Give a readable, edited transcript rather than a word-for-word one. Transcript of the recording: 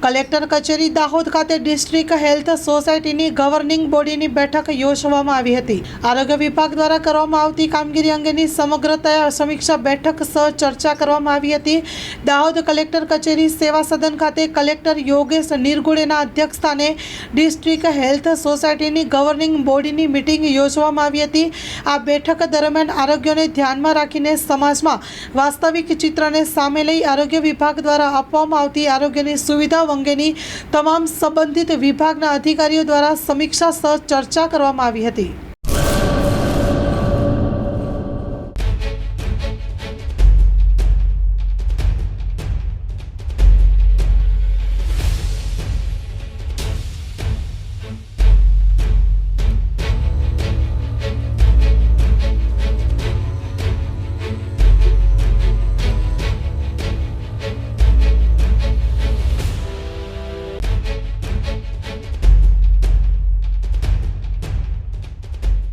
Collector કચેરી દાહોદ ખાતે district health સોસાયટીની ગવર્નિંગ બોડીની બેઠક યોજવામાં આવી હતી। આરોગ્ય વિભાગ દ્વારા કરવામાં આવતી કામગીરી અંગેની સમગ્ર સમીક્ષા બેઠક સહ ચર્ચા કરવામાં આવી હતી। દાહોદ કલેક્ટર કચેરી સેવા સદન ખાતે કલેક્ટર યોગેશ નિરગુડેના અધ્યક્ષસ્થાને ડિસ્ટ્રિક્ટ હેલ્થ સોસાયટીની ગવર્નિંગ બોડીની મીટિંગ યોજવામાં આવી હતી। આ બેઠક દરમિયાન આરોગ્યને ધ્યાનમાં રાખીને સમાજમાં વાસ્તવિક ચિત્રને સામે લઈ આરોગ્ય વિભાગ દ્વારા આપવામાં આવતી આરોગ્યની સુવિધાઓ અંગેની તમામ સંબંધિત વિભાગના અધિકારીઓ દ્વારા સમીક્ષા સહ ચર્ચા કરવામાં આવી હતી।